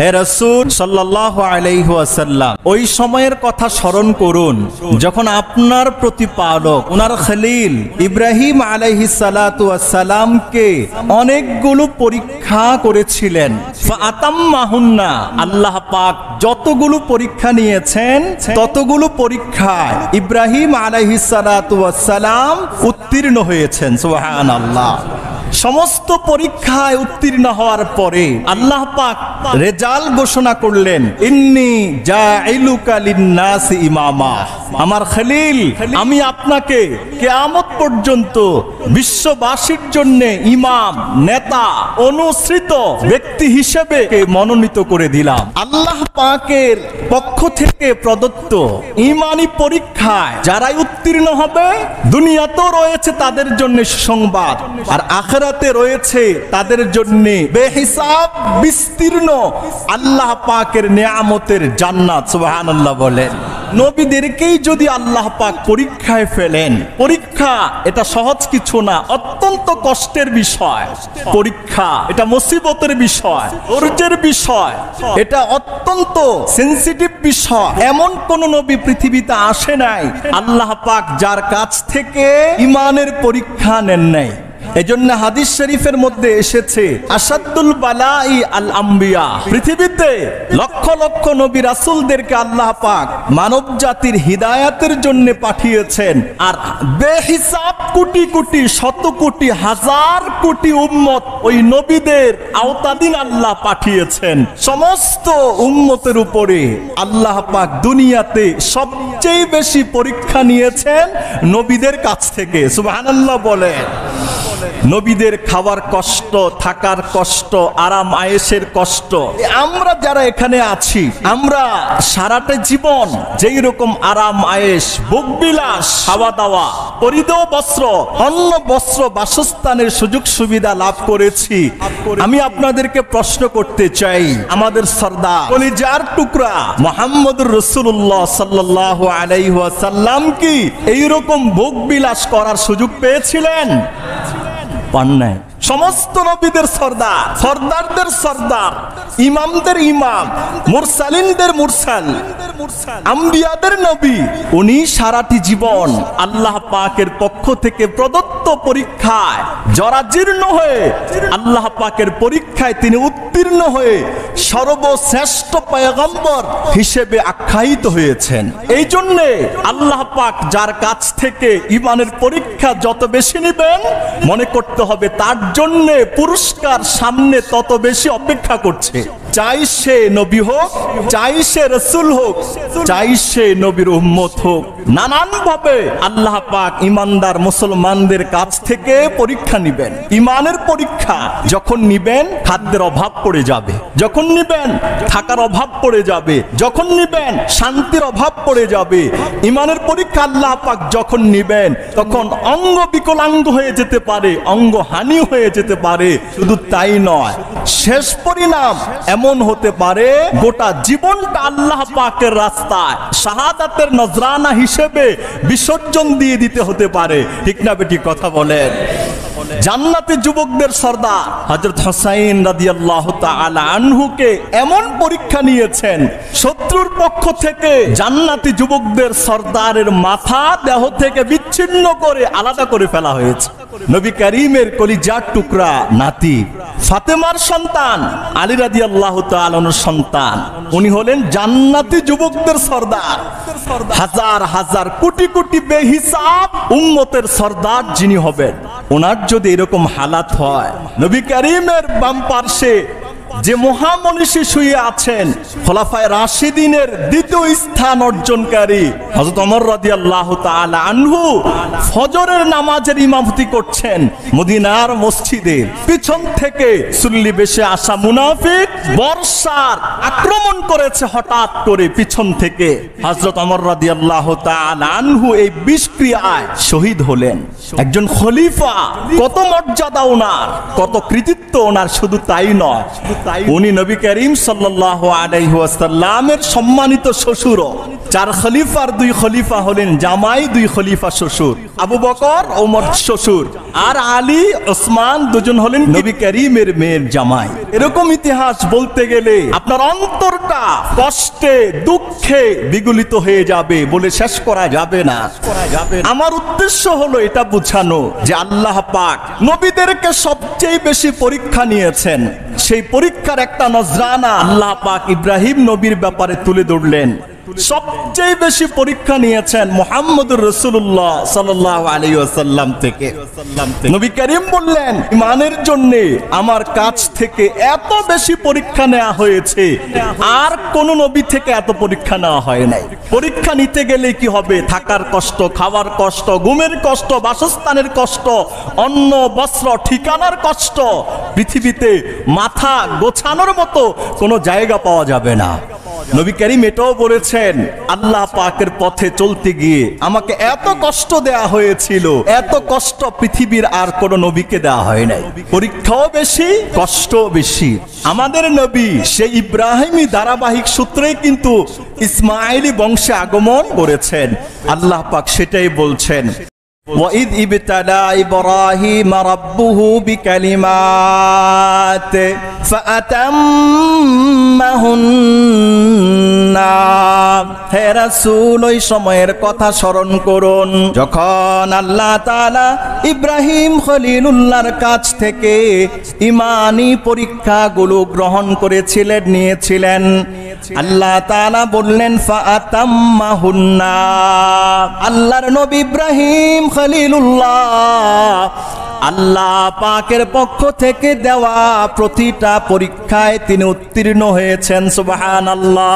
হে রাসূল সাল্লাল্লাহু আলাইহি ওয়াসাল্লাম, ওই সময়ের কথা স্মরণ করুন যখন আপনার প্রতিপালক ওনার খলিল ইব্রাহিম আলাইহিস সালাতু ওয়াস সালামকে অনেকগুলো পরীক্ষা করেছিলেন। ফাআতাম্মাহুন্না, আল্লাহ পাক যতগুলো পরীক্ষা নিয়েছেন ততগুলো পরীক্ষায় ইব্রাহিম আলাইহিস সালাতু ওয়াস সালাম উত্তীর্ণ হয়েছেন। সুবহানাল্লাহ। সমস্ত পরীক্ষায় উত্তীর্ণ হওয়ার পরে আল্লাহ পাক রেজাল্ট ঘোষণা করলেন, ইন্নী জাইলুকা লিন-নাসি ইমামা। আমার খলিল, আমি আপনাকে কিয়ামত পর্যন্ত বিশ্ববাসীর জন্য ইমাম, নেতা, অনুসৃত ব্যক্তি হিসেবে মনোনীত করে দিলাম। আল্লাহ পাকের পক্ষ থেকে প্রদত্ত ঈমানি পরীক্ষায় যারাই উত্তীর্ণ হবে, দুনিয়াতেও রয়েছে তাদের জন্য সুসংবাদ, আর আখিরাতে রয়েছে তাদের জন্য বেহিসাব বিস্তীর্ণ আল্লাহ পাকের নিয়ামতের জান্নাত। সুবহানাল্লাহ বলেন। নবীদেরকেই যদি আল্লাহ পাক পরীক্ষায় ফেলেন, পরীক্ষা এটা সহজ কিছু না, অত্যন্ত কষ্টের বিষয়। পরীক্ষা এটা মুসিবতের বিষয়, ধৈর্যের বিষয়, এটা অত্যন্ত সেনসিটিভ বিষয়। এমন কোন নবী পৃথিবীতে আসে নাই আল্লাহ পাক যার কাছ থেকে ঈমানের পরীক্ষা নেন নাই। এজন্য হাদিস শরীফের মধ্যে এসেছে, আসাদুল বালাই আল আম্বিয়া। পৃথিবীতে লক্ষ লক্ষ নবী রাসূলদেরকে আল্লাহ পাক মানব জাতির হিদায়াতের জন্য পাঠিয়েছেন, আর বেহিসাব কোটি কোটি, শত কোটি, হাজার কোটি উম্মত ওই নবীদের আওতাধীন আল্লাহ পাঠিয়েছেন। সমস্ত উম্মতের উপরে আল্লাহ পাক দুনিয়াতে সবচেয়ে বেশি পরীক্ষা নিয়েছেন নবীদের কাছ থেকে। সুবহানাল্লাহ বলে। নবীদের খাওয়ার কষ্ট, থাকার কষ্ট, আরাম আয়েশের কষ্ট। আমরা যারা এখানে আছি, আমরা সারাটা জীবন যেই রকম আরাম আয়েশ, ভোগবিলাস, খাওয়া দাওয়া, পরিধেয় বস্ত্র, অন্ন বস্ত্র, বাসস্থানের সুযোগ সুবিধা লাভ করেছি, আমি আপনাদেরকে প্রশ্ন করতে চাই, আমাদের সরদার কলিজার টুকরা মুহাম্মদুর রাসূলুল্লাহ সাল্লাল্লাহু আলাইহি ওয়াসাল্লাম কি এইরকম ভোগবিলাস করার সুযোগ পেয়েছিলেন? পান নাই। সমস্ত নবীদের সরদার, সরদারদের সরদার, ইমামদের ইমাম, মুরসালিনদের মুরসাল, আম্বিয়াদের নবী, উনি সারাটি জীবন আল্লাহ পাকের পক্ষ থেকে প্রদত্ত পরীক্ষায় জরাজীর্ণ হয়ে, আল্লাহ পাকের পরীক্ষায় তিনি উত্তীর্ণ হয়ে সর্বশ্রেষ্ঠ পয়গম্বর হিসেবে আখ্যায়িত হয়েছেন। এই জন্যে আল্লাহ পাক যার কাছ থেকে ঈমানের পরীক্ষা যত বেশি নেবেন, মনে করতে হবে তার জন্য পুরস্কার সামনে তত বেশি অপেক্ষা করছে। চাই সে নবী হোক, চাই সে রাসূল হোক, চাই সে নবীর উম্মত হোক, নানান ভাবে আল্লাহ পাক ঈমানদার মুসলমানদের কাছ থেকে পরীক্ষা নিবেন। ঈমানের পরীক্ষা যখন নিবেন, খাদ্যের অভাব পড়ে যাবে, যখন নিবেন থাকার অভাব পড়ে যাবে, যখন নিবেন শান্তির অভাব পড়ে যাবে। ঈমানের পরীক্ষা আল্লাহ পাক যখন নিবেন, তখন অঙ্গ বিকলাঙ্গ হয়ে যেতে পারে, অঙ্গ হানি হয়ে যেতে পারে। শুধু তাই নয়, শেষ পরিণাম এমন হতে পারে গোটা জীবনটা আল্লাহ পাকের রাস্তায় শাহাদাতের নজরানা হিসেবে বিসর্জন দিয়ে দিতে হতে পারে। ঠিক না বেটি? কথা বলেন। জান্নাতি যুবকদের সরদার হযরত হুসাইন রাদিয়াল্লাহু তাআলা আনহুকে এমন পরীক্ষা নিয়েছেন, শত্রুর পক্ষ থেকে জান্নাতি যুবকদের সরদারের মাথা দেহ থেকে বিচ্ছিন্ন করে আলাদা করে ফেলা হয়েছে। নবী করিমের কলিজার টুকরা নাতি ফাতেমার সন্তান আলী রাদিয়াল্লাহু তাআলা আনহুর সন্তান, উনি হলেন জান্নাতি যুবকদের সরদার। হাজার হাজার কোটি কোটি বেহিসাব উম্মতের সরদার যিনি হবেন, ওনার যদি এরকম হালাত হয়, নবী করিমের বাম পার্শ্বে যে মহামনীষী শুয়ে আছেন, খোলাফায়ে রাশিদিনের দ্বিতীয় স্থান অর্জনকারী হযরত ওমর রাদিয়াল্লাহু তাআলা আনহু ফজরের নামাজের ইমামতি করছেন মদিনার মসজিদে, পিছন থেকে সুল্লি বেশে আসা মুনাফিক বর্ষার আক্রমণ করেছে হঠাৎ করে পিছন থেকে। হযরত ওমর রাদিয়াল্লাহু তাআলা আনহু এই বিষক্রিয়ায় শহীদ হলেন। একজন খলিফা, কত মর্যাদা ওনার, কত কৃতিত্ব ওনার। শুধু তাই নয়, উনি নবী করিম সাল্লাল্লাহু আলাইহি ওয়াসাল্লামের সম্মানিত শ্বশুর। চার খলিফার দুই খলিফা হলেন জামাই, দুই খলিফা শ্বশুর, আবু বকর ওমর শ্বশুর, আর আলী ওসমান দুজন হলেন নবী করিমের মেয়ের জামাই। এরকম ইতিহাস বলতে গেলে আপনার অন্তরটা কষ্টে দুঃখে বিগলিত হয়ে যাবে, বলে শেষ করা যাবে না। আমার উদ্দেশ্য হলো এটা বোঝানো যে আল্লাহ পাক নবীদেরকে সবচেয়ে বেশি পরীক্ষা নিয়েছেন। সেই পরীক্ষার একটা নজরানা আল্লাহ পাক ইব্রাহিম নবীর ব্যাপারে তুলে ধরলেন। সবচেয়ে বেশি পরীক্ষা নিয়েছেন মুহাম্মদুর রাসূলুল্লাহ সাল্লাল্লাহু আলাইহি ওয়াসাল্লাম থেকে। নবী করিম বললেন, ইমানের জন্য আমার কাছ থেকে এত বেশি পরীক্ষা নেওয়া হয়েছে, আর কোন নবী থেকে এত পরীক্ষা নেওয়া হয় নাই। পরীক্ষা নিতে গেলে কি হবে? থাকার কষ্ট, খাওয়ার কষ্ট, ঘুমের কষ্ট, বাসস্থানের কষ্ট, অন্ন বস্ত্র ঠিকানার কষ্ট। পৃথিবীতে মাথা গোছানোর মতো কোনো জায়গা পাওয়া যাবে না। নবী করিম এটাও বলেছেন, আল্লাহ পাকের পথে চলতে গিয়ে আমাকে এত কষ্ট দেয়া হয়েছিল, এত কষ্ট পৃথিবীর আর কোন নবীকে দেওয়া হয় নাই। পরীক্ষাও বেশি, কষ্টও বেশি। আমাদের নবী সেই ইব্রাহিমী ধারাবাহিক সূত্রেই কিন্তু ইসমাইলি বংশে আগমন করেছেন। আল্লাহ পাক সেটাই বলছেন, وَإِذْ ابْتَلَى إِبْرَاهِيمَ رَبُّهُ بِكَلِمَاتٍ فَأَتَمَّهُنَّ। হে রাসূল, ওই সময়ের কথা স্মরণ করুন যখন আল্লাহ তাআলা ইব্রাহিম খলিলুল্লাহর কাছ থেকে ঈমানি পরীক্ষাগুলো গ্রহণ করেছিলেন, নিয়েছিলেন। আল্লাহ তাআলা বললেন ফাআতাম্মাহুন্না। আল্লাহর নবী ইব্রাহিম খলিলুল্লাহ আল্লাহ পাকের পক্ষ থেকে দেওয়া প্রতিটা পরীক্ষায় তিনি উত্তীর্ণ হয়েছেন। সুবহানাল্লাহ।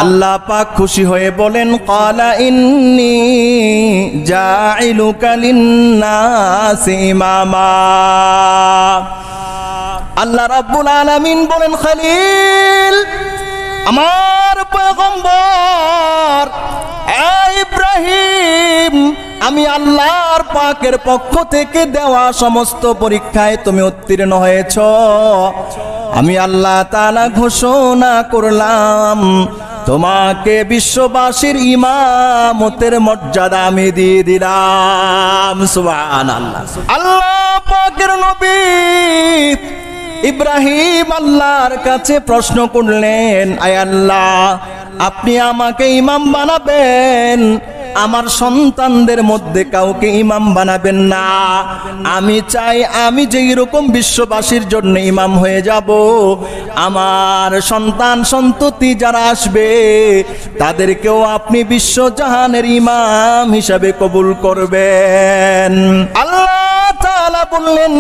আল্লাহ পাক খুশি হয়ে বলেন, ক্বালা ইন্নী জাইলুকা লিন্নাসি ইমামা। আল্লাহ রাব্বুল আলামিন বলেন, খলিল আমার পয়গম্বর ইব্রাহিম, আমি আল্লাহর পাকের পক্ষ থেকে দেওয়া সমস্ত পরীক্ষায় তুমি উত্তীর্ণ হয়েছ। আমি আল্লাহ তাআলা ঘোষণা করলাম তোমাকে বিশ্ববাসীর ইমামতের মর্যাদা আমি দিয়ে দিলাম। সুবহানাল্লাহ। আল্লাহ পাকের নবী ইব্রাহিম আল্লাহর কাছে প্রশ্ন করলেন, আয় আল্লাহ, আপনি আমাকে ইমাম বানাবেন, আমার সন্তানদের মধ্যে কাউকে ইমাম বানাবেন না। আমি চাই আমি যেই রকম বিশ্ববাসীর জন্য ইমাম হয়ে যাব, আমার সন্তান সন্ততি যারা আসবে তাদেরকেও আপনি বিশ্বজাহানের ইমাম হিসাবে কবুল করবেন। আল্লাহ তাআলা বললেন,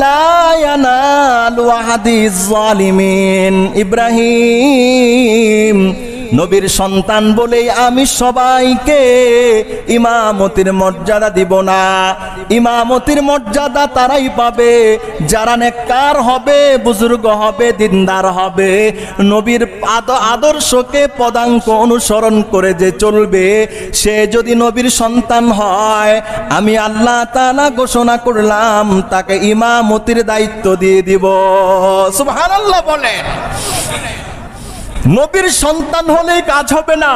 লা ইয়ানালু আহাদিজ জালিমিন। ইব্রাহিম, নবীর সন্তান বলেই আমি সবাইকে ইমামতির মর্যাদা দিব না। ইমামতির মর্যাদা তারাই পাবে যারা নেককার হবে, বুজুর্গ হবে, দিনদার হবে, নবীর আদর্শকে পদাঙ্ক অনুসরণ করে যে চলবে, সে যদি নবীর সন্তান হয়, আমি আল্লাহ তাআলা ঘোষণা করলাম তাকে ইমামতির দায়িত্ব দিয়ে দিব। সুবহানাল্লাহ বলেন। নবীর সন্তান হলেই কাজ হবে না।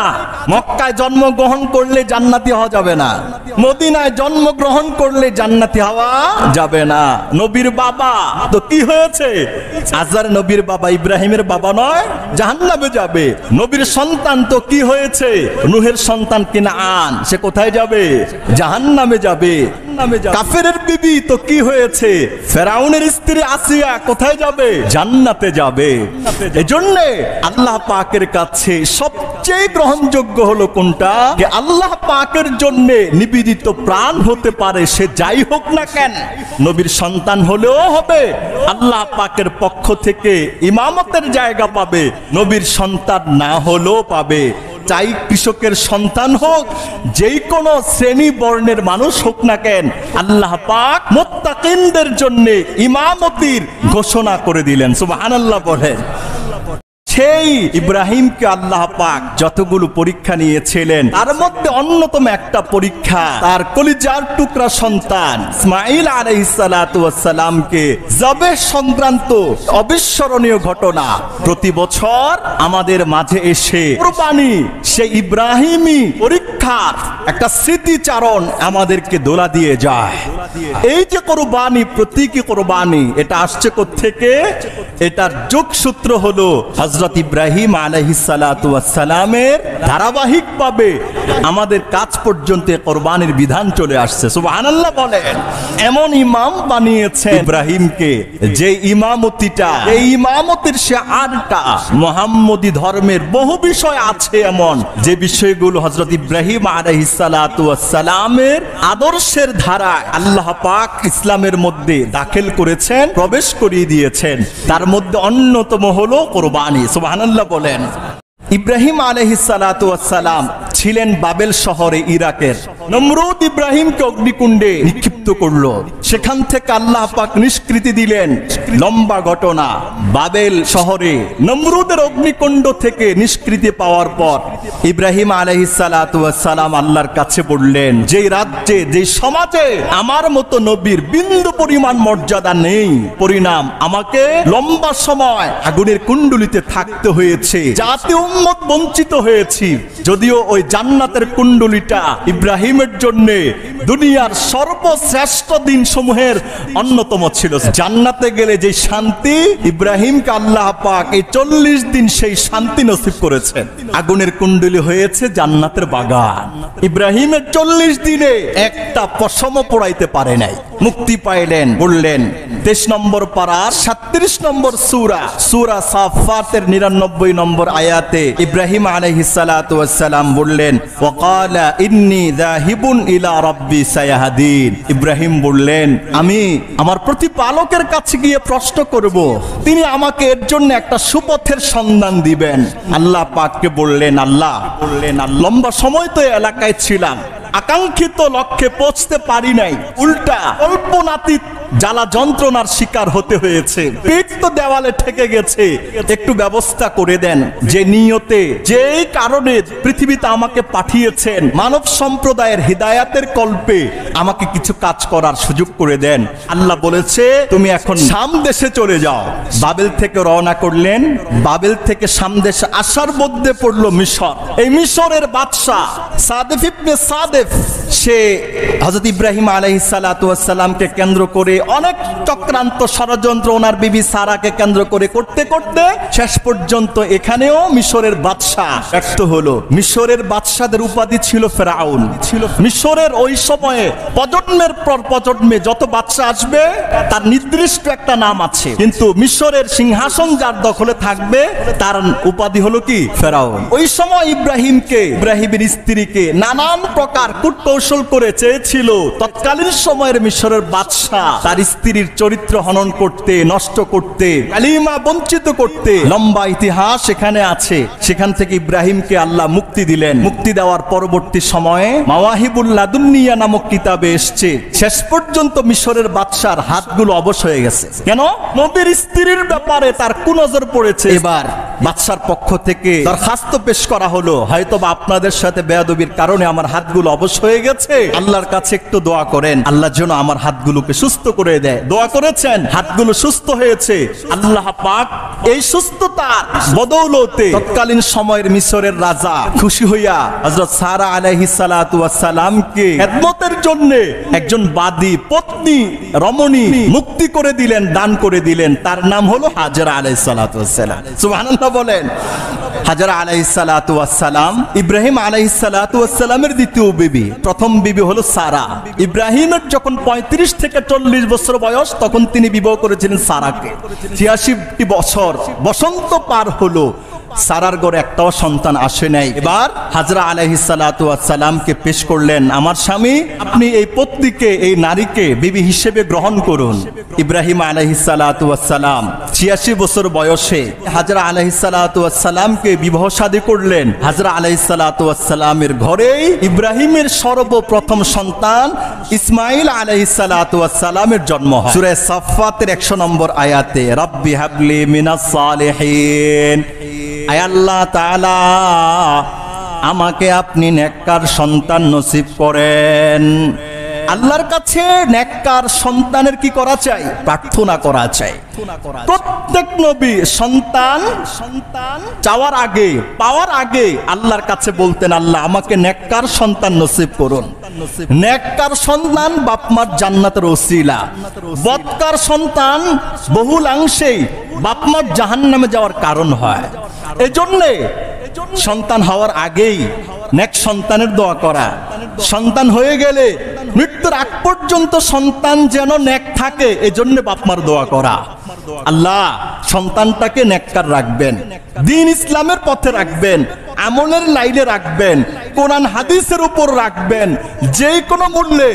মক্কায় জন্মগ্রহণ করলে জান্নাতি হওয়া যাবে না, মদিনায় জন্মগ্রহণ করলে জান্নাতি হওয়া যাবে না। নবীর বাবা তো কি হয়েছে? আজর নবীর বাবা ইব্রাহিমের বাবা নয়, জাহান্নামে যাবে। নবীর সন্তান তো কি হয়েছে? নূহের সন্তান কিনাআন, সে কোথায় যাবে? জাহান্নামে যাবে। কাফেরের বিবি তো কি হয়েছে? ফেরাউনের স্ত্রী আসিয়া কোথায় যাবে? জান্নাতে যাবে। এজন্য আল্লাহ পাকের কাছে সবচেয়ে গ্রহণযোগ্য হলো কোনটা? যে আল্লাহ পাকের জন্য নিবেদিত প্রাণ হতে পারে, সে যাই হোক না কেন, নবীর সন্তান হলেও হবে, আল্লাহ পাকের পক্ষ থেকে ইমামতের জায়গা পাবে, নবীর সন্তান না হলেও পাবে। চাই কৃষকের সন্তান হোক, যেই কোনো শ্রেণী বর্ণের মানুষ হোক না কেন, আল্লাহ পাক মুত্তাকিনদের জন্য ইমামতির ঘোষণা করে দিলেন। সুবহানাল্লাহ বলেন। সেই ইব্রাহিমকে আল্লাহ পাক যতগুলো পরীক্ষা নিয়েছিলেন তার মধ্যে অন্যতম একটা পরীক্ষা তার কলিজার টুকরা সন্তান ইসমাঈল আলাইহিস সালাতু ওয়াস সালামকে জবেহ সংক্রান্ত অবিস্মরণীয় ঘটনা প্রতি বছর আমাদের মাঝে এসে কুরবানি সেই ইব্রাহিমী পরীক্ষার একটা স্মৃতিচারণ আমাদেরকে দোলা দিয়ে যায়। এই যে কুরবানি, প্রতীকী কুরবানি, এটা আসছে কোত্থেকে? এটার যোগসূত্র হলো হযরত ইব্রাহিম আলাইহিস সালাতু ওয়াস সালামের ধারাবাহিকভাবে আমাদের কাছ পর্যন্ত কুরবানির বিধান চলে আসছে। সুবহানাল্লাহ বলেন। এমন ইমাম বানিয়েছেন ইব্রাহিমকে যে ইমামতিটা, এই ইমামতির শিআরটা মুহাম্মদী ধর্মের বহু বিষয় আছে এমন যে বিষয়গুলো হযরত ইব্রাহিম আলাইহিস সালাতু ওয়াস সালামের আদর্শের ধারায় আল্লাহ পাক ইসলামের মধ্যে দাখিল করেছেন, প্রবেশ করিয়ে দিয়েছেন। তার মধ্যে অন্যতম হলো কুরবানি। সুবহানাল্লাহ বলেন। ইব্রাহিম আলাইহিস সালাতু ওয়াস সালাম ছিলেন বাবেল শহরে ইরাকের। নমরুদ ইব্রাহিমকে অগ্নিকুণ্ডে নিক্ষিপ্ত করলো, সেখান থেকে আল্লাহ পাক নিষ্কৃতি দিলেন। লম্বা ঘটনা। বাবেল শহরে নমরুদের অগ্নিকুণ্ড থেকে নিষ্কৃতি পাওয়ার পর ইব্রাহিম আলাইহিস সালাতু ওয়াস সালাম আল্লাহর কাছে বললেন, যেই রাজ্যে, যেই সমাজে আমার মতো নবীর বিন্দু পরিমাণ মর্যাদা নেই, পরিণাম আমাকে লম্বা সময় আগুনের কুণ্ডলিতে থাকতে হয়েছে, জাতি উম্মত বঞ্চিত হয়েছি। যদিও ওই জান্নাতের কুণ্ডলিটা ইব্রাহিমের জন্য দুনিয়ার সর্বশ্রেষ্ঠ দিন সমূহের অন্যতম ছিল। জান্নাতে গেলে যে শান্তি, ইব্রাহিমকে আল্লাহ পাক এই 40 দিন সেই শান্তি নসিব করেছেন। আগুনের কুণ্ডলি হয়েছে জান্নাতের বাগান। ইব্রাহিমের 40 দিনে একটা পশমও পোড়াইতে পারে নাই, মুক্তি পাইলেন। বললেন 23 নম্বর পারার 37 নম্বর সূরা, সূরা সাফফাতের 99 নম্বর আয়াতে ইব্রাহিম আলাইহিস সালাতু ওয়াস সালাম বললেন, ওয়াকালা ইন্নী যাহিবুন ইলা রাব্বি সায়াহদিন। ইব্রাহিম বললেন, আমি আমার প্রতিপালকের কাছে গিয়ে প্রশ্ন করব, তিনি আমাকে এর জন্য একটা সুপথের সন্ধান দিবেন। আল্লাহ পাককে বললেন, আল্লাহ লম্বা সময় তো এলাকায় ছিলাম, আকাঙ্ক্ষিত লক্ষ্যে পৌঁছতে পারি নাই, উল্টা কল্পনাতীত জ্বালা যন্ত্রণার শিকার হতে হয়েছে, পেট তো দেওয়ালে ঠেকে গেছে, একটু ব্যবস্থা করে দেন। যে নিয়তে, যেই কারণে পৃথিবীতে আমাকে পাঠিয়েছেন, মানব সম্প্রদায়ের হিদায়াতের কল্পে আমাকে কিছু কাজ করার সুযোগ করে দেন। আল্লাহ বলেছে, তুমি এখন শাম দেশে চলে যাও। বাবেল থেকে রওনা করলেন। বাবেল থেকে শাম দেশে আসার মধ্যে পড়লো মিশর। এই মিশরের বাদশা সাদেফ ইবনে সাদেফ, সে হযরত ইব্রাহিম আলাইহিস সালাতু ওয়াস সালামকে কেন্দ্র করে অনেক চক্রান্ত ষড়যন্ত্র ওনার বিবি সারাকে কেন্দ্র করে করতে করতে শেষ পর্যন্ত এখানেও মিশরের বাদশা ব্যর্থ হলো। মিশরের বাদশাদের উপাধি ছিল ফেরাউন। মিশরের ওই সময়ে প্রজন্মের পর প্রজন্মে যত বাদশা আসবে তার নির্দিষ্ট একটা নাম আছে, কিন্তু মিশরের সিংহাসন যার দখলে থাকবে তার উপাধি হলো কি? ফেরাউন। ওই সময় ইব্রাহিমকে, ইব্রাহিমের স্ত্রীকে নানান প্রকার কূটকৌশল করে চেয়েছিল তৎকালীন সময়ের মিশরের বাদশা তার স্ত্রীর চরিত্র হনন করতে, নষ্ট করতে, কালিমা বঞ্চিত করতে। লম্বা ইতিহাস এখানে আছে। সেখান থেকে ইব্রাহিমকে আল্লাহ মুক্তি দিলেন। মুক্তি দেওয়ার পরবর্তী সময়ে মাওয়াহিবুল লাদুন্নিয়া নামক কিতাবে এসছে, শেষ পর্যন্ত মিশরের বাদশার হাতগুলো অবশ হয়ে গেছে। কেন? নবীর স্ত্রীর ব্যাপারে তার কুনজর পড়েছে। এবার বাদশার পক্ষ থেকে দরখাস্ত পেশ করা হলো, হয়তোবা আপনাদের সাথে বেয়াদবির কারণে আমার হাতগুলো অবশ হয়ে গেছে, আল্লাহর কাছে একটু দোয়া করেন, আল্লাহ যেন আমার হাতগুলোকে সুস্থ করে দেয়। দোয়া করেছেন, হাতগুলো সুস্থ হয়েছে। আল্লাহ পাক এই সুস্থতার বদৌলতে তৎকালীন সময়ের মিশরের রাজা খুশি হইয়া হযরত সারা আলাইহিস সালাতু ওয়াস সালামকে খেদমতের জন্য একজন বাদী পত্নী রমণী মুক্তি করে দিলেন, দান করে দিলেন। তার নাম হলো হাজরা আলাইহিস সালাতু ওয়াস সালাম। সুবহানাল্লাহ বলেন। হাজরা আলাইহিস সালাতু ওয়াস সালাম ইব্রাহিম আলাইহিস সালাতু ওয়াস সালামের দ্বিতীয় বিবি। প্রথম বিবি হলো সারা। ইব্রাহিমের যখন 35 থেকে 40 বছর বয়স, তখন তিনি বিবাহ করেছিলেন সারাকে। 86টি বছর বসন্ত পার হলো, সারার ঘরে একটাও সন্তান আসে নাই। এবার হাজরা আলাইহিস সালাতু ওয়াস সালামকে পেশ করলেন, আমার স্বামী, আপনি এই পত্নীকে, এই নারীকে বিবি হিসেবে গ্রহণ করুন। ইব্রাহিম আলাইহিস সালাতু ওয়াস সালাম 86 বছর বয়সে হাজরা আলাইহিস সালাতু ওয়াস সালামকে বিবাহ শাদী করলেন। হাজরা আলাইহিস সালাতু ওয়াস সালামের ঘরেই ইব্রাহিমের সর্বপ্রথম সন্তান ইসমাঈল আলাইহিস সালাতু ওয়াস সালামের জন্ম হয়। সূরা সাফফাতের 100 নম্বর আয়াতে, রব্বি হাবলি মিনাস সালিহিন, আয় আল্লাহ তাআলা আমাকে আপনি নেককার সন্তান নসিব করেন। আল্লাহর কাছে নেককার সন্তানের কি করা চাই? প্রার্থনা করা চাই। প্রত্যেক নবী সন্তান চাওয়ার আগে, পাওয়ার আগে আল্লাহর কাছে বলতেন, আল্লাহ আমাকে নেককার সন্তান নসিব করুন। নেককার সন্তান বাপমার জান্নাতের ওসিলা, বদকার সন্তান বহুলাংশেই বাপমার জাহান্নামে যাওয়ার কারণ হয়। এজন্যে সন্তান হওয়ার আগেই নেক সন্তানের দোয়া করা, সন্তান হয়ে গেলে মৃত্যুর আগ পর্যন্ত সন্তান যেন নেক থাকে এজন্য বাপমার দোয়া করা। আল্লাহ সন্তানটাকে নেককার রাখবেন, দ্বীন ইসলামের পথে রাখবেন, আমলের লাইনে রাখবেন, কোরআন হাদিসের উপর রাখবেন, যে কোনো মূল্যে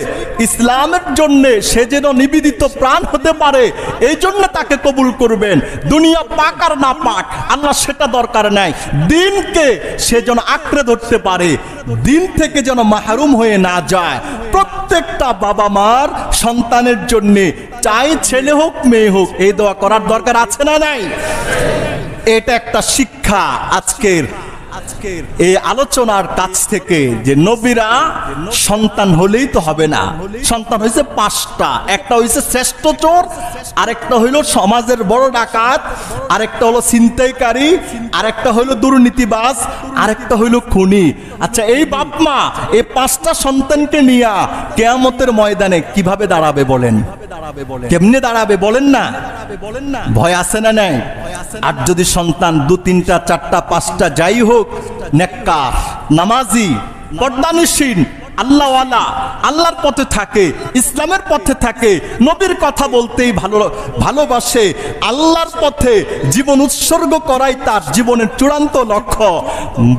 ইসলামের জন্য সে যেন নিবেদিত প্রাণ হতে পারে এই জন্য তাকে কবুল করবেন। দুনিয়া পাক আর না পাক আল্লাহ সেটা দরকার নাই, দিনকে সে যেন আঁকড়ে ধরতে পারে, দিন থেকে যেন মাহরুম হয়ে না যায়। প্রত্যেকটা বাবা মার সন্তানের জন্য চাই ছেলে হোক মেয়ে হোক এই দোয়া করার দরকার আছে না নাই? এটা একটা শিক্ষা আজকের এই আলোচনার কাছ থেকে, যে নবীরা সন্তান হলেই তো হবে না, সন্তান হয়েছে পাঁচটা। একটা হয়েছে শ্রেষ্ঠ চোর, আরেকটা হইল সমাজের বড় ডাকাত, আরেকটা হলো ছিনতাইকারী, আরেকটা হইল দুর্নীতিবাজ, আরেকটা হইল খুনি। আচ্ছা এই বাপ মা এই পাঁচটা সন্তানকে নিয়ে কিয়ামতের ময়দানে কিভাবে দাঁড়াবে বলেন? কেমনে দাঁড়াবে বলেন না? ভয় আছে না নাই? আর যদি সন্তান দু তিনটা চারটা পাঁচটা যাই হোক, নেককার, নামাজি, পর্দানিশীন, আল্লাহওয়ালা, আল্লাহর পথে থাকে, ইসলামের পথে থাকে, নবীর কথা বলতেই ভালোবাসে, আল্লাহর পথে জীবন উৎসর্গ করাই তার জীবনের চূড়ান্ত লক্ষ্য,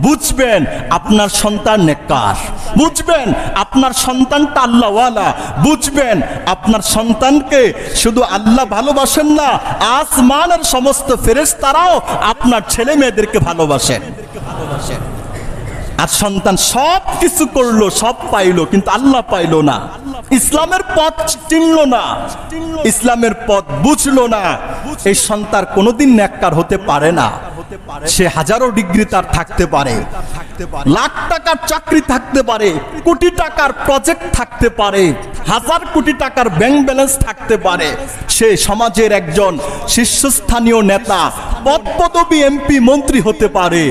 বুঝবেন আপনার সন্তান নেককার, বুঝবেন আপনার সন্তানটা আল্লাহওয়ালা, বুঝবেন আপনার সন্তানকে শুধু আল্লাহ ভালোবাসেন না, আসমানের সমস্ত ফেরেশতারাও আপনার ছেলে মেয়েদেরকে ভালোবাসেন। আর সন্তান সব কিছু করলো, সব পাইলো, কিন্তু আল্লাহ পাইলো না, ইসলামের পথ চিনলো না, ইসলামের পথ বুঝলো না, এই সন্তান কোনোদিন নেককার হতে পারে না। সে হাজারো ডিগ্রি তার থাকতে পারে, লাখ টাকার চাকরি থাকতে পারে, কোটি টাকার প্রজেক্ট থাকতে পারে, হাজার কোটি টাকার ব্যাংক ব্যালেন্স থাকতে পারে, সে সমাজের একজন শীর্ষস্থানীয় নেতা, পদ পদবী এমপি মন্ত্রী হতে পারে,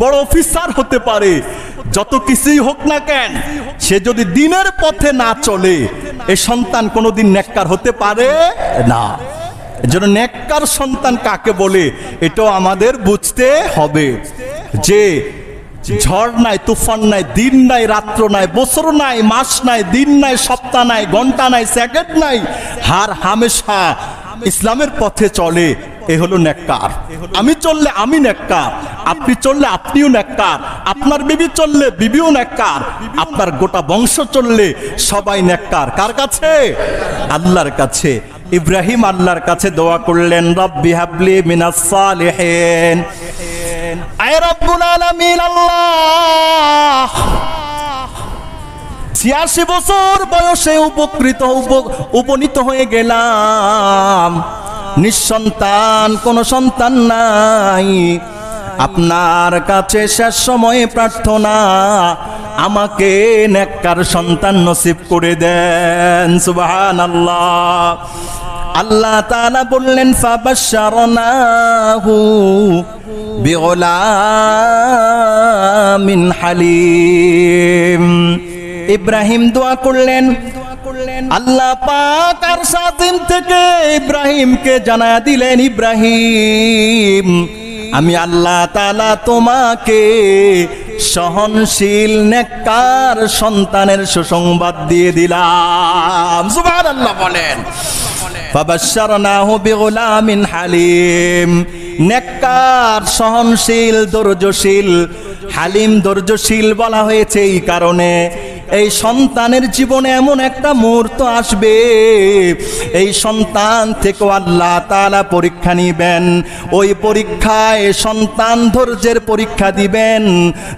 বড় অফিসার হতে পারে, যত কিছুই হোক না কেন, সে যদি দিনের পথে না চলে এই সন্তান কোনোদিন নেককার হতে পারে না। এজন্য নেককার সন্তান কাকে বলে এটাও আমাদের বুঝতে হবে, যে ঝড় নাই, তুফান নাই, দিন নাই, রাত্র নাই, বছর নাই, মাস নাই, দিন নাই, সপ্তাহ নাই, ঘন্টা নাই, সেকেন্ড নাই, হার হামেশা ইসলামের পথে চলে, এ হলো নেককার। আমি চললে আমি নেককার, আপনি চললে আপনিও নেককার, আপনার বিবি চললে বিবিও নেককার, আপনার গোটা বংশ চললে সবাই নেককার। কার কাছে? আল্লাহর কাছে। ইব্রাহিম আল্লাহর কাছে দোয়া করলেন, রব্বি হাবলি মিনাস সালিহিন, আয় রব্বুল আলামিন আল্লাহ 86 বছর বয়সে উপনীত হয়ে গেলাম, নিঃসন্তান, কোনো সন্তান নাই, আপনার কাছে শেষ সময়ে প্রার্থনা আমাকে নেককার সন্তান নসিব করে দেন। সুবহানাল্লাহ। আল্লাহ তাআলা বললেন, ফাবাশশারনাহু বিগুলামিন হালিম। ইব্রাহিম দোয়া করলেন, আল্লাহ পাক আরশ আযীম থেকে ইব্রাহিমকে জানায়া দিলেন, ইব্রাহিম আমি আল্লাহ তাআলা তোমাকে সহনশীল নেককার সন্তানের সুসংবাদ দিয়ে দিলাম। সুবহানাল্লাহ বলেন। ফাবাশশারনাহু বিগুলামিন হালিম। নেককার, সহনশীল, ধৈর্যশীল, হালিম ধৈর্যশীল বলা হয়েছে এই কারণে, এই সন্তানের জীবনে এমন একটা মুহূর্ত আসবে, এই সন্তান থেকে আল্লাহ তাআলা পরীক্ষা নিবেন। ওই পরীক্ষায় সন্তান ধৈর্যের পরীক্ষা দিবেন,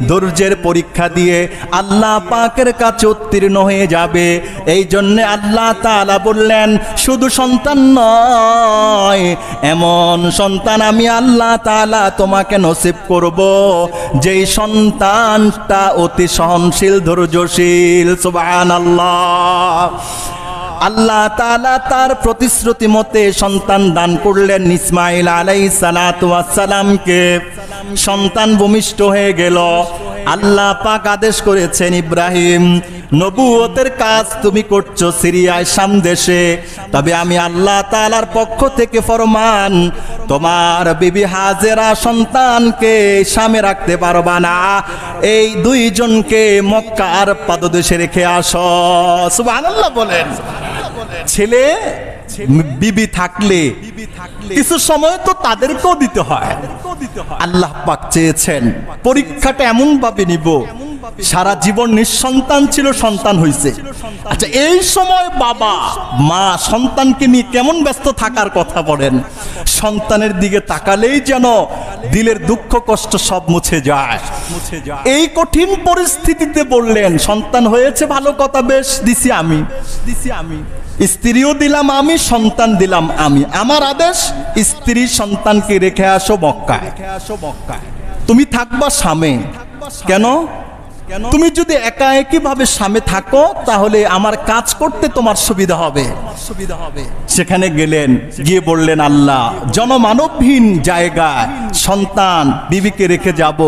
ধৈর্যের পরীক্ষা দিয়ে আল্লাহ পাকের কাছে উত্তীর্ণ হয়ে যাবে। এই জন্য আল্লাহ তাআলা বললেন, শুধু সন্তান নয়, এমন সন্তান আমি আল্লাহ তাআলা তোমাকে নসিব করব যেই সন্তানটা অতি সহনশীল, ধৈর্যশীল। সুবহানাল্লাহ। আল্লাহ তাআলা তার প্রতিশ্রুতি মতে সন্তান দান করলেন ইসমাঈল আলাইহিস সালাতু ওয়াস সালামকে। সন্তান ভূমিষ্ঠ হয়ে গেল। আল্লাহ পাক আদেশ করেছেন, ইব্রাহিম, নবুয়তের কাজ তুমি করছো সিরিয়ায়, শাম দেশে, তবে আমি আল্লাহ তাআলার পক্ষ থেকে ফরমান, তোমার বিবি হাজেরা সন্তানকে শামে রাখতে পারবা না, এই দুইজনকে মক্কার পাদদেশে রেখে আসো। সুবহানাল্লাহ বলেন। ছেলে বিবি থাকলে কিছু সময় তো তাদেরকেও দিতে হয়। আল্লাহ পাক চেয়েছেন পরীক্ষাটা এমন ভাবে নিব, সারা জীবন নিঃসন্তান ছিল, সন্তান হয়েছে। আচ্ছা, এই সময় বাবা মা সন্তানকে নিয়ে কেমন ব্যস্ত থাকার কথা বলেন। সন্তানের দিকে তাকালেই যেন দিলের দুঃখ কষ্ট সব মুছে যায়। এই কঠিন পরিস্থিতিতে বললেন, সন্তান হয়েছে ভালো কথা, বেশ দিছি আমি, স্ত্রীও দিলাম আমি, সন্তান দিলাম আমি, আমার আদেশ স্ত্রী সন্তানকে রেখে আসো মক্কায়, তুমি থাকবা শামে। কেন? তুমি যদি একা একই ভাবে শামে থাকো তাহলে আমার কাজ করতে তোমার সুবিধা হবে। সেখানে গেলেন, গিয়ে বললেন, আল্লাহ, জনমানবহীন জায়গায় সন্তান বিবিকে রেখে যাব,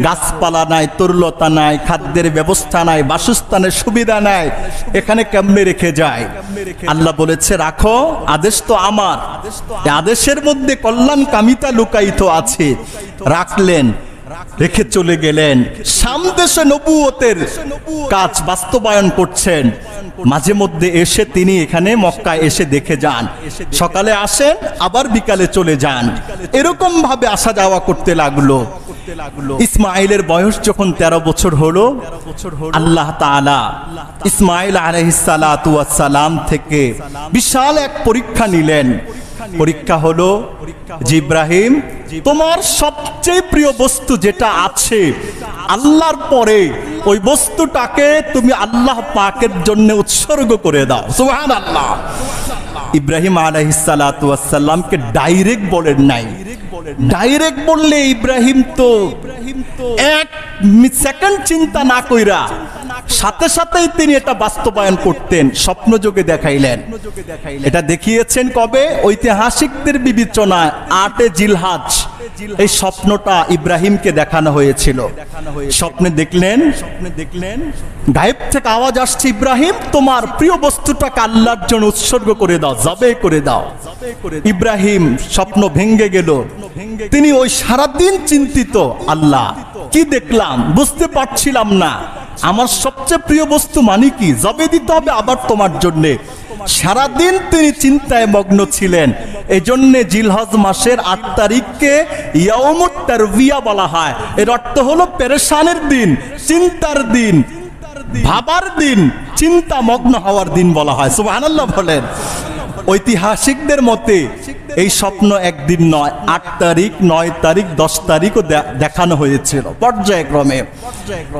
গাছপালা নাই, তরুলতা নাই, খাদ্যের ব্যবস্থা নাই, বাসস্থানের সুবিধা নাই, এখানে কেমনে রেখে যায়? আল্লাহ বলেছে, রাখো, আদেশ তো আমার, আদেশের মধ্যে কল্যাণ কামিতা লুকায়িত আছে। রাখলেন, রেখে চলে গেলেন। শাম দেশে নবুয়তের কাজ বাস্তবায়ন করছেন। মাঝে মধ্যে এসে তিনি এখানে মক্কায় এসে দেখে যান, সকালে আসেন আবার বিকালে চলে যান, এরকম ভাবে আসা যাওয়া করতে লাগলো। ইসমাঈলের বয়স যখন 13 বছর হলো, আল্লাহ তাআলা ইসমাঈল আলাইহিস সালাতু ওয়াস সালাম থেকে বিশাল এক পরীক্ষা নিলেন। পরীক্ষা হলো, যে ইব্রাহিম, তোমার সবচেয়ে প্রিয় বস্তু যেটা আছে আল্লাহর পরে, ওই বস্তুটাকে তুমি আল্লাহ পাকের জন্য উৎসর্গ করে দাও। সুবহানাল্লাহ। ইব্রাহিম আলাইহিস সালাতু ওয়াস সালামকে ডাইরেক্ট বলেন নাই। ডাইরেক্ট বললে ইব্রাহিম তো এক সেকেন্ড চিন্তা না কইরা সাথে সাথেই তিনি এটা বাস্তবায়ন করতেন, স্বপ্নযোগে দেখাইলেন। এটা দেখিয়েছেন কবে? ঐতিহাসিকদের বিবেচনায় 8 জিলহজ এই স্বপ্নটা ইব্রাহিমকে দেখানো হয়েছিল। স্বপ্নে দেখলেন গায়েব থেকে আওয়াজ আসছে, ইব্রাহিম, তোমার প্রিয় বস্তুটাকে আল্লাহর জন্য উৎসর্গ করে দাও, জবে করে দাও। ইব্রাহিম স্বপ্ন ভেঙ্গে গেল। তিনি ওই সারাদিন চিন্তিত, আল্লাহ কি দেখলাম, বুঝতে পারছিলাম না, আমার সবচেয়ে প্রিয় বস্তু মানে কি, জবে দিতে হবে আবার তোমার জন্যে। সারাদিন তিনি চিন্তায় মগ্ন ছিলেন। এজন্য জিলহজ মাসের 8 তারিখকে ইয়াউমুত তারবিয়া বলা হয়। এর অর্থ হলো পেরেশানের দিন, চিন্তার দিন, ভাবার দিন, চিন্তা মগ্ন হওয়ার দিন বলা হয়। সুবহানাল্লাহ বলেন। ঐতিহাসিকদের মতে এই স্বপ্ন একদিন নয়, 8 তারিখ, 9 তারিখ, 10 তারিখও দেখানো হয়েছিল। পর্যায়ক্রমে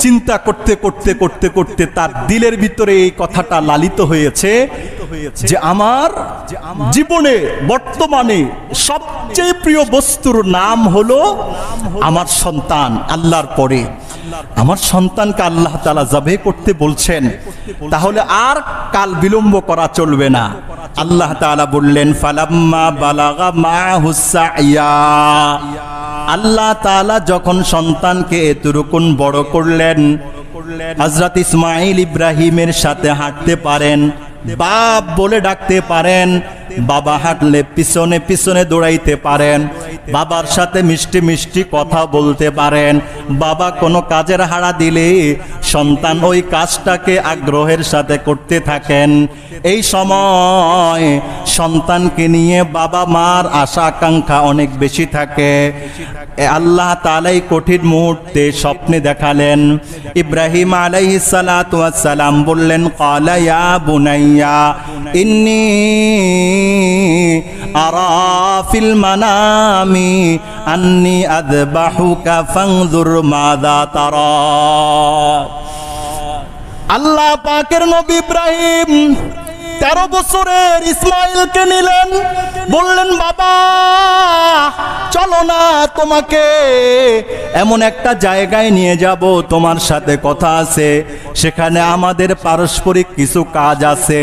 চিন্তা করতে করতে করতে করতে তার দিলের ভিতরে এই কথাটা লালিত হয়েছে যে আমার জীবনে বর্তমানে সবচেয়ে প্রিয় বস্তুর নাম হলো আমার সন্তান। আল্লাহর পরে আমার সন্তানকে আল্লাহ তাআলা জবে করতে বলছেন, তাহলে আর কাল বিলম্ব করা চলবে না। আল্লাহ তাআলা বললেন, ফালাম্মা বালাগা মাহুস সাইয়া, আল্লাহ তাআলা যখন সন্তানকে এতটুকুন বড় করলেন, হযরত ইসমাঈল ইব্রাহিমের সাথে হাঁটতে পারেন, বাপ বলে ডাকতে পারেন, বাবা হাঁটলে পিছনে পিছনে দৌড়াইতে পারেন, বাবার সাথে মিষ্টি মিষ্টি কথা বলতে পারেন, বাবা কোনো কাজের হাড়া দিলে সন্তান ওই কাজটাকে আগ্রহের সাথে করতে থাকেন। এই সময় সন্তানকে নিয়ে বাবা মার আশা আকাঙ্ক্ষা অনেক বেশি থাকে। আল্লাহ তাআলাই কঠিন মুহূর্তে স্বপ্নে দেখালেন। ইব্রাহিম আলাইহিস সালাতু ওয়াস সালাম বললেন, ক্বালা ইয়া বুনাইয়া ইন্নী আরা ফিল মানামি আন্নী আযবাহুকা ফানজুর মাযা তারা। আল্লাহ পাকের নবী ইব্রাহিম 13 বছরের ইসমাইলকে নিলেন, বললেন, বাবা চলো না, তোমাকে এমন একটা জায়গায় নিয়ে যাব, তোমার সাথে কথা আছে, সেখানে আমাদের পারস্পরিক কিছু কাজ আছে।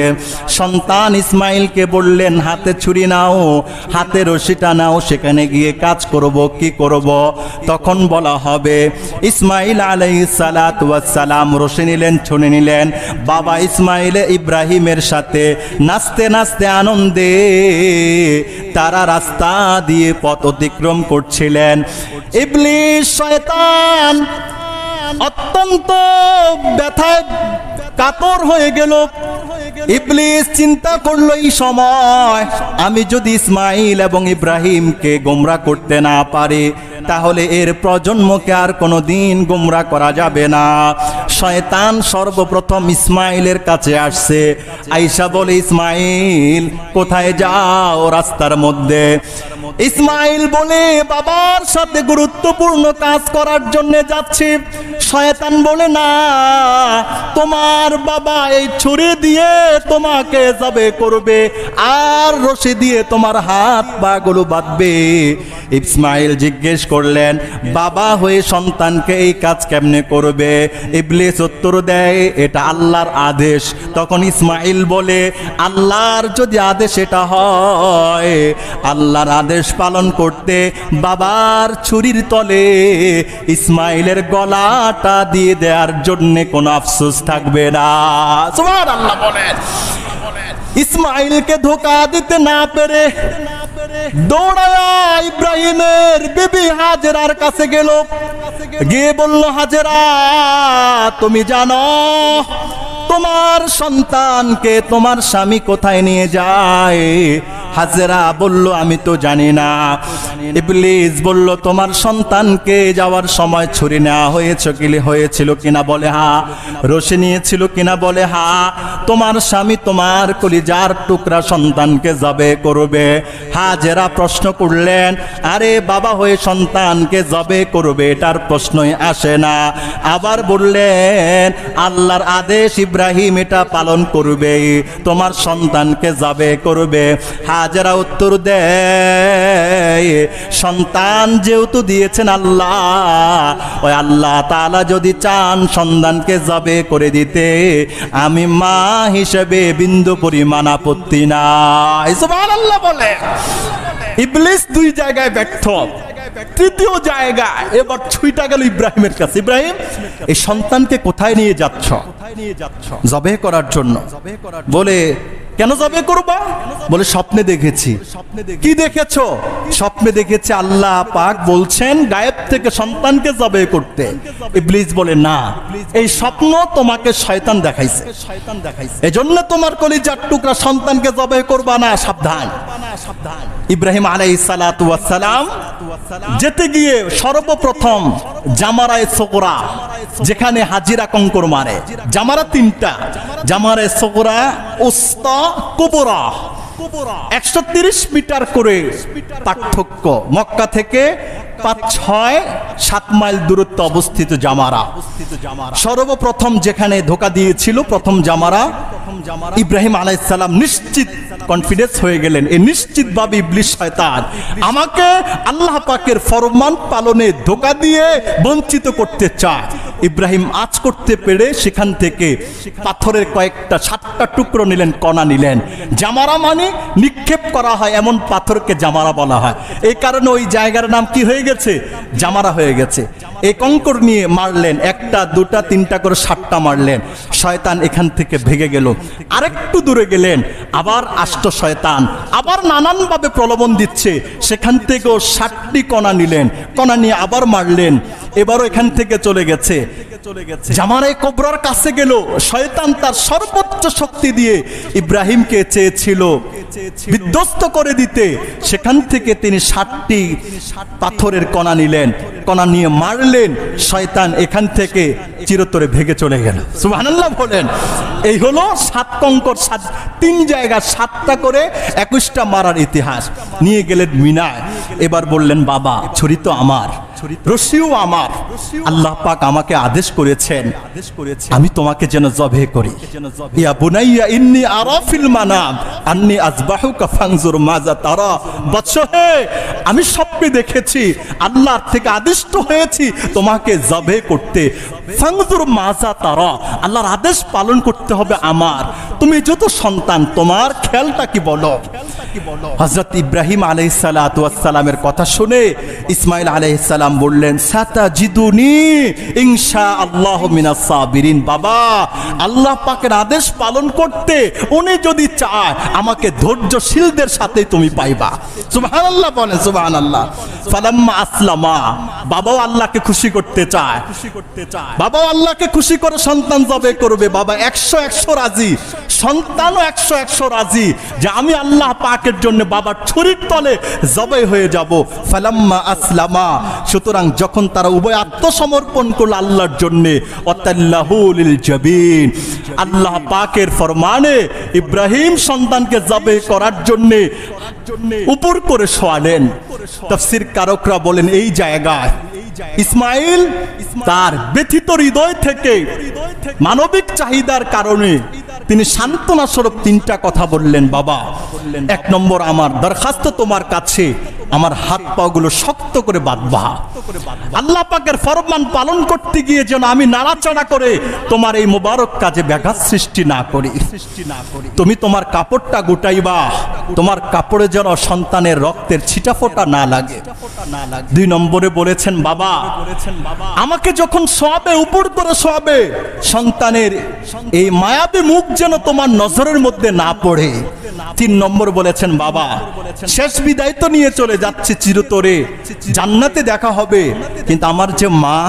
সন্তান ইসমাইলকে বললেন, হাতে ছুরি নাও, হাতে রশিটা নাও, সেখানে গিয়ে কাজ করব। কি করব? তখন বলা হবে। ইসমাইল আলাইহিস সালাতু ওয়াস সালাম রশি নিলেন, ছুরি নিলেন। বাবা ইসমাইল ইব্রাহিমের সাথে নাচতে নাচতে আনন্দে তারা রাস্তা দিয়ে পথ অতিক্রম করছিলেন। ইবলিস শয়তান অত্যন্ত ব্যথায় কাতর হয়ে গেল। ইবলিস চিন্তা করলো, এই সময় আমি যদি ইসমাইল এবং ইব্রাহিমকে গোমরা করতে না পারি, তাহলে এর প্রজন্মকে আর কোনোদিন গোমরা করা যাবে না। শয়তান সর্বপ্রথম ইসমাইলের কাছে আসছে, আয়েশা বলে, ইসমাইল কোথায় যাও? রাস্তার মধ্যে। ইসমাইল বলে, বাবার সাথে গুরুত্বপূর্ণ কাজ করার জন্য যাচ্ছি। শয়তান বলে, না, তোমার বাবা এই ছুরি দিয়ে তোমাকে জবে করবে আর রশি দিয়ে তোমার হাত পা গুলো বাঁধবে। ইসমাইল জিজ্ঞেস করলেন, বাবা হয়ে সন্তানকে এই কাজ কেমনে করবে? ইবলিস উত্তর দেয়, এটা আল্লাহর আদেশ। তখন ইসমাইল বলে, আল্লাহর যদি আদেশ এটা হয়, আল্লাহর আদেশ পালন করতে বাবার ছুরির তলে ইসমাইলের গলাটা দিয়ে দেওয়ার জন্য কোনো আফসোস থাকবে না। সুবহানাল্লাহ বলেন। ইসমাইলকে ধোঁকা দিতে না পেরে দৌড়ায়া ইব্রাহিমের বিবি হাজেরার কাছে গেল, গিয়ে বলল, হাজেরা তুমি জানো তোমার সন্তানকে তোমার স্বামী কোথায় নিয়ে যায়? হাজেরা বলল, আমি তো জানি না। ইবলিস বলল, তোমার সন্তানকে যাওয়ার সময় ছুরি নেওয়া হয়েছিল কিনা? বলে হ্যাঁ। রশি নিয়েছিল কিনা? বলে হ্যাঁ। তোমার স্বামী তোমার কলিজার টুকরা সন্তানকে জবে করবে। হাজেরা প্রশ্ন করলেন, আরে বাবা হয়ে সন্তানকে জবে করবে, এটার প্রশ্নই আসে না। আবার বললেন, আল্লাহর আদেশ, ইব্রাহিম এটা পালন করবে, তোমার সন্তানকে জবে করবে। হাজেরা উত্তর দেয়, সন্তান যেহেতু দিয়েছেন আল্লাহ, ওই আল্লাহ তাআলা যদি চান সন্তানকে জবে করে দিতে, আমি মা হিসেবে বিন্দু পরিমাণ আপত্তি নাই। সুবহানাল্লাহ বলে। ইবলিস দুই জায়গায় ব্যর্থ। তৃতীয় জায়গায় এবার ছুঁইটা গেল ইব্রাহিমের কাছে। ইব্রাহিম, এই সন্তানকে কোথায় নিয়ে যাচ্ছ? জবে করার জন্য। বলে, কেন জবে করবা? বলে, স্বপ্নে দেখেছি। কি দেখেছো? স্বপ্নে দেখেছি আল্লাহ পাক বলছেন গায়েব থেকে সন্তানকে জবে করতে। ইবলিস বলে, না, এই স্বপ্ন তোমাকে শয়তান দেখাইছে, এজন্য তোমার কলিজার টুকরা সন্তানকে জবে করবা না, সাবধান। ইব্রাহিম আলাইহিস সালাতু ওয়াস সালাম যেতে গিয়ে সর্বপ্রথম জামারায়ে সুগরা, যেখানে হাজিরা কঙ্কর মারে, জামারা তিনটা, জামারায়ে সুগরা, উসতা, কুবরা, 130 মিটার করে পার্থক্য। মক্কা থেকে 5-6-7 মাইল দূরত্বে অবস্থিত জামারা। সর্বপ্রথম যেখানে ধোঁকা দিয়েছিল প্রথম জামারা, ইব্রাহিম আলাইহিস সালাম নিশ্চিত কনফিডেন্স হয়ে গেলেন, এই নিশ্চিতভাবে ইবলিস শয়তান আমাকে আল্লাহ পাকের ফরমান পালনে ধোঁকা দিয়ে বঞ্চিত করতে চায়। ইব্রাহিম আঁচ করতে পেরে সেখান থেকে পাথরের কয়েকটা 7টা টুকরো নিলেন, কণা নিলেন। জামারা মানে নিক্ষেপ করা হয় এমন পাথরকে জামারা বলা হয়। এই কারণে ওই জায়গার নাম কি হয়ে গেছে? জামারা হয়ে গেছে। এই কঙ্কর নিয়ে মারলেন, 1টা 2টা 3টা করে 7টা মারলেন। শয়তান এখান থেকে ভেগে গেল। আরেকটু দূরে গেলেন, আবার আসতো শয়তান, আবার নানানভাবে প্রলোভন দিচ্ছে। সেখান থেকেও 7টি কণা নিলেন, কণা নিয়ে আবার মারলেন। এবারও এখান থেকে চলে গেছে। জামারায়ে কোবরার কাছে গেল। শয়তান তার সর্বোচ্চ শক্তি দিয়ে ইব্রাহিমকে চেয়েছিল বিধ্বস্ত করে দিতে। সেখান থেকে তিনি 7টি পাথরের কণা নিলেন, কণা নিয়ে মারলেন। শয়তান এখান থেকে চিরতরে ভেগে চলে গেল। সুবহানাল্লাহ বলেন। এই হলো 7 কঙ্কর, 3 জায়গা 7টা করে 21টা মারার ইতিহাস। নিয়ে গেলেন মিনায়। এবার বললেন, বাবা ছুরি তো আমার, রশিও আমার। আল্লাহ পাক আমাকে আদেশ করেছেন আমি তোমাকে যেন জবে করি। ইয়া বুনাইয়া ইন্নী আরা ফিল মানাম আন্নী আযবাহুকা ফানজুর মাযা তারা। বৎস হে, আমি স্বপ্নে দেখেছি, আল্লাহর থেকে আদিষ্ট হয়েছি তোমাকে জবে করতে। ফানজুর মাযা তারা, আল্লাহর আদেশ পালন করতে হবে আমার। তুমি যত সন্তান, তোমার খেয়ালটা কি বলো? হযরত ইব্রাহিম আলাইহিস সালাতু ওয়াস সালামের কথা শুনে ইসমাঈল আলাইহিস সালাম বললেন, সাতাজিদুনি ইনশাআল্লাহু মিনাস সাবিরিন। বাবা, আল্লাহ পাকের আদেশ পালন করতে উনি যদি চায়, আমাকে ধৈর্যশীলদের সাথে তুমি পাইবা। সুবহানাল্লাহ বলেন, সুবহানাল্লাহ। ফালাম্মা আসলামা, বাবাও আল্লাহকে খুশি করতে চায়, বাবাও আল্লাহকে খুশি করে সন্তান জবে করবে। বাবা 100 রাজি, সন্তানও 100 রাজি যে আমি আল্লাহ পাকের জন্য বাবার ছুরির তলে জবে হয়ে যাব। ফালাম্মা আসলামা, সুতরাং যখন তারা উভয় আত্মসমর্পণ করল আল্লাহর জন্য, ওয়াতাল্লাহু লিল জাবিন, আল্লাহ পাকের ফরমানে ইব্রাহিম সন্তানকে জবে করার জন্য উপর করে শোয়ালেন। তাফসীর কারকরা বলেন, এই জায়গায় ইসমাঈল তার ব্যথিত হৃদয় থেকে মানবিক চাহিদার কারণে তিনি সান্ত্বনা স্বরূপ 3টা কথা বললেন। বাবা, 1 নম্বর, আমার দরখাস্ত তোমার কাছে, আমার হাত পাগুলো শক্ত করে বাঁধবা। আল্লাহ পাকের ফরমান পালন করতে গিয়ে যেন আমি নাড়াচাড়া করে তোমার এই মোবারক কাজে ব্যাঘাত সৃষ্টি না করি। তুমি তোমার কাপড়টা গুটাইবা, তোমার কাপড়ে যেন সন্তানের রক্তের ছিটাফোঁটা না লাগে। 2 নম্বরে বলেছেন, বাবা আমাকে যখন শোয়াবে, উপর করে শোয়াবে, সন্তানের এই মায়াবী মুখ যেন তোমার নজরের মধ্যে না পড়ে। 3 নম্বর বলেছেন, বাবা শেষ বিদায় তো নিয়ে চলে যাচ্ছে, চিরতরে জান্নাতে দেখা হবে, কিন্তু আমার যে মা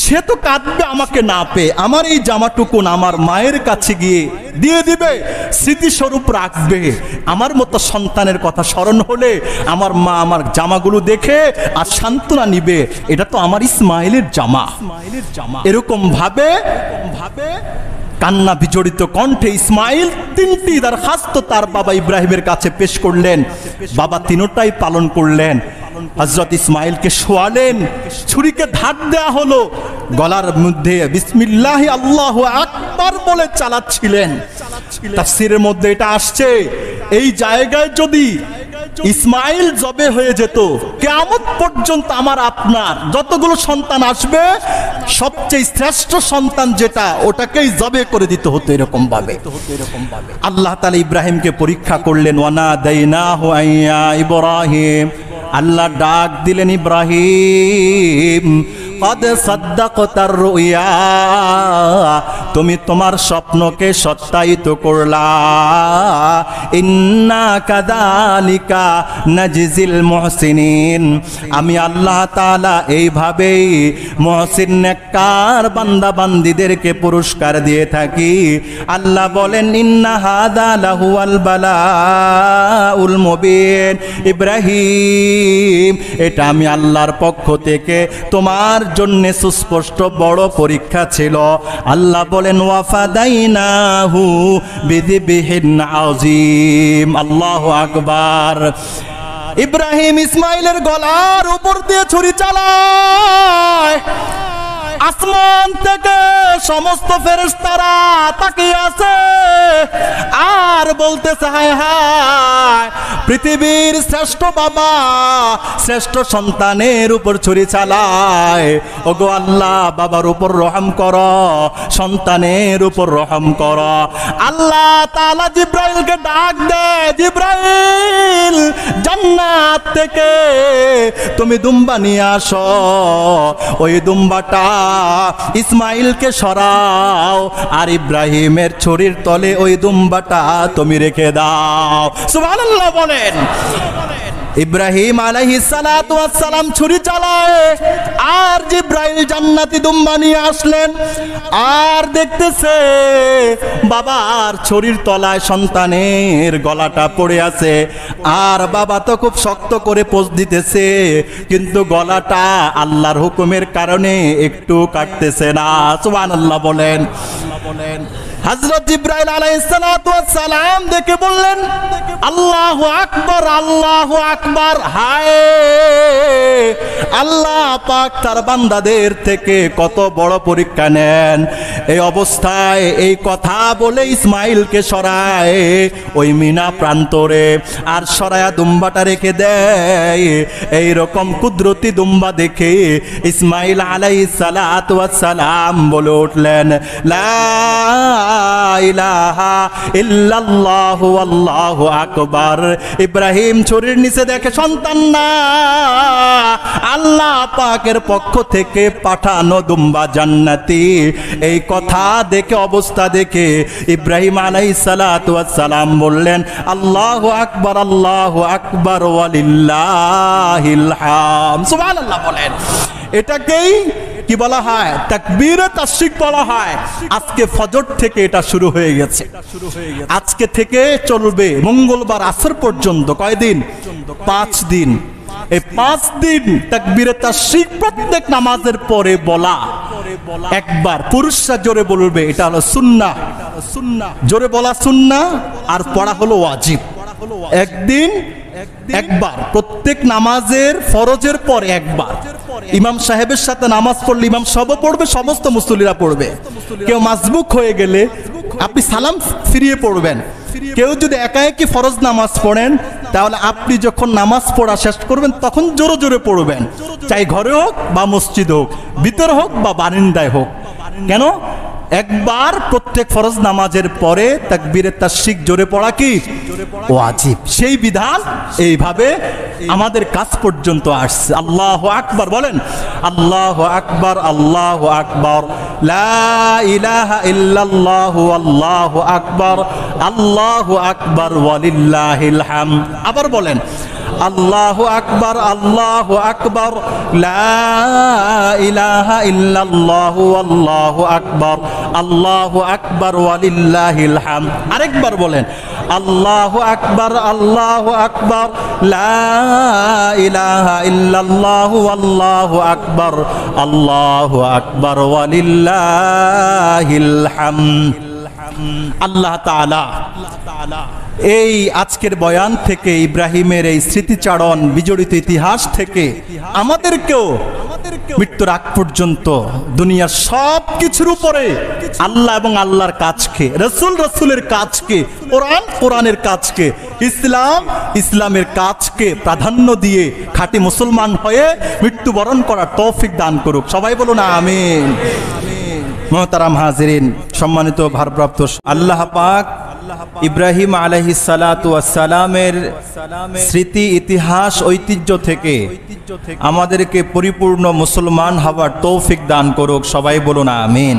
সে তো কাঁদবে আমাকে না পেয়ে। আমার এই জামাটুকুন আমার মায়ের কাছে গিয়ে দিয়ে দিবে, স্মৃতিস্বরূপ রাখবে। আমার মতো সন্তানের কথা স্মরণ হলে আমার মা আমার জামাগুলো দেখে আর সান্ত্বনা নিবে, এটা তো আমার ইসমাইলের জামা। এরকম ভাবে কান্না বিজড়িত কণ্ঠে ইসমাইল 3টি দরখাস্ত তার বাবা ইব্রাহিমের কাছে পেশ করলেন। বাবা 3টাই পালন করলেন। হযরত ইসমাইলকে শোয়ালেন, ছুরিকে ধার দেয়া হলো, গলার মধ্যে বিসমিল্লাহি আল্লাহু আকবার বলে চালাচ্ছিলেন। তাফসীরের মধ্যে এটা আসছে, এই জায়গায় যদি ইসমাইল জবে হয়ে যেত, কিয়ামত পর্যন্ত আমার আপনার যতগুলো সন্তান আসবে, সবচেয়ে শ্রেষ্ঠ সন্তান যেটা, ওটাকেই জবে করে দিতে হতো এরকম ভাবে। আল্লাহ তাআলা ইব্রাহিমকে পরীক্ষা করলেন। ওয়ানাদাইনাহু আইয়া ইব্রাহিম, আল্লাহ ডাক দিলেন, ইব্রাহিম কদ সাদ্দাকতার রুয়া, তুমি তোমার স্বপ্নকে সত্যায়িত করলা। ইন্না কাযালিকা নাজিজিল মুহসিনিন, আমি আল্লাহ তাআলা এইভাবেই মুহসিন নেককার বান্দা বান্দীদেরকে পুরস্কার দিয়ে থাকি। আল্লাহ বলেন, ইন্না হাদা লাহুয়াল বালাউল মুবিন, ইব্রাহিম এটা আমি আল্লাহর পক্ষ থেকে তোমার জন্য সুস্পষ্ট বড় পরীক্ষা ছিল। আল্লাহ বলেন, ওয়াফাদাইনাহু বিযিবহিন আযীম। আল্লাহু আকবার। ইব্রাহিম ইসমাইলের গলার উপর দিয়ে ছুরি চালায়, আসমান থেকে সমস্ত ফেরেশতারা তাকিয়ে আছে আর বলতেছে হায় হায়, পৃথিবীর শ্রেষ্ঠ বাবা শ্রেষ্ঠ সন্তানের উপর ছুরি চালায়। ওগো আল্লাহ, বাবার উপর রহম করো, সন্তানের উপর রহম করো। আল্লাহ তাআলা জিব্রাইলকে ডাক দেয়, জিব্রাইল জান্নাত থেকে তুমি দুম্বা নিয়ে আসো, ওই দুম্বাটা ইসমাইলকে সরাও আর ইব্রাহিমের ছুরির তলে ওই দুম্বাটা তুমি রেখে দাও। সুবহানাল্লাহ বলেন। ইব্রাহিম আলাইহিস সালাতু ওয়াস সালাম ছুরি চালায় আর জিব্রাইল জান্নাতি দুম্বা নিয়ে আসলেন আর দেখতেছে বাবার ছুরির তলায় সন্তানের গলাটা পড়ে আছে আর বাবা তো খুব শক্ত করে পোজ দিতেছে কিন্তু গলাটা আল্লাহর হুকুমের কারণে একটু কাটতেছে না। সুবহানাল্লাহ বলেন। হযরত জিব্রাইল আলাইহিস সালাতু ওয়াস সালাম দেখে বললেন আল্লাহু আকবার, আল্লাহু আকবার। হায়, আল্লাহ পাক তার বান্দাদের থেকে কত বড় পরীক্ষা নেন। এই অবস্থায় এই কথা বলে ইসমাইলকে সরায় ওই মিনা প্রান্তরে আর সরায়া দুম্বাটা রেখে দেয়। এই রকম কুদরতি দুম্বা দেখে ইসমাইল আলাইহিস সালাতু ওয়াস সালাম বলে উঠলেন লা ইলাহা ইল্লাল্লাহু আল্লাহু আকবার। ইব্রাহিম ছুরির নিচে দেখে সন্তান না, আল্লাহ পাকের পক্ষ থেকে পাঠানো দুম্বা জান্নাতি। এই কথা দেখে, অবস্থা দেখে ইব্রাহিম আলাইহিস সালাতু ওয়াস সালাম বললেন আল্লাহু আকবার, আল্লাহু আকবার ওয়ালিল্লাহিল হামদ। সুবহানাল্লাহ বলেন। এটাকেই কি বলা হয়? তাকবীরে তাশরিক বলা হয়। আজকে ফজর থেকে এটা শুরু হয়ে গেছে। আজকে থেকে চলবে মঙ্গলবার আসর পর্যন্ত। কয়দিন? 5 দিন। এই 5 দিন তাকবীরে তাশরিক প্রত্যেক নামাজের পরে বলা। একবার পুরুষরা জোরে বলবে, এটা হলো সুন্নাহ। জোরে বলা সুন্নাহ আর পড়া হলো ওয়াজিব। একদিন একবার, প্রত্যেক নামাজের ফরজের পরে একবার। ইমাম সাহেবের সাথে নামাজ পড়লে ইমাম সাহেবও পড়বে, সমস্ত মুসল্লিরা পড়বে। কেউ মাসবুক হয়ে গেলে আপনি সালাম ফিরিয়ে পড়বেন। কেউ যদি একা একই ফরজ নামাজ পড়েন তাহলে আপনি যখন নামাজ পড়া শেষ করবেন তখন জোরে জোরে পড়বেন, চাই ঘরে হোক বা মসজিদ হোক, ভিতর হোক বা বারান্দায় হোক। কেন? একবার প্রত্যেক ফরজ নামাজের পরে তাকবীরে তাশরিক জোরে পড়া কি ওয়াজিব। সেই বিধান এইভাবে আমাদের কাছ পর্যন্ত আসছে। আল্লাহু আকবার বলেন। আল্লাহু আকবার, আল্লাহু আকবার, লা ইলাহা ইল্লাল্লাহু আল্লাহু আকবার, আল্লাহু আকবার ওয়ালিল্লাহিল হামদ। আবার বলেন আল্লাহু আকবার, আল্লাহু আকবার, লা ইলাহা ইল্লাল্লাহু আল্লাহু আকবার, আল্লাহু আকবার ওয়ালিল্লাহিল হামদ। আরেকবার বলেন আল্লাহু আকবার, আল্লাহু আকবার, লা ইলাহা ইল্লাল্লাহু আল্লাহু আকবার, আল্লাহু আকবার ওয়ালিল্লাহিল হামদ। আল্লাহ তাআলা এই আজকের বয়ান থেকে, ইব্রাহিমের এই স্মৃতিচারণ বিজড়িত ইতিহাস থেকে আমাদেরকেও মৃত্যুর আগ পর্যন্ত দুনিয়ার সব কিছুর উপরে আল্লাহ এবং আল্লাহর কাজকে, রাসূল রাসূলের কাজকে, কোরআন কোরআনের কাজকে, ইসলাম ইসলামের কাজকে প্রাধান্য দিয়ে খাঁটি মুসলমান হয়ে মৃত্যুবরণ করার তৌফিক দান করুক। সবাই বলুন আমিন। মুহতারাম হাজিরিন, সম্মানিত ভারপ্রাপ্ত, আল্লাহ পাক ইব্রাহিম আলাইহিস সালাতু ওয়াস সালামের স্মৃতি, ইতিহাস, ঐতিহ্য থেকে আমাদেরকে পরিপূর্ণ মুসলমান হওয়ার তৌফিক দান করুক। সবাই বলুন আমিন।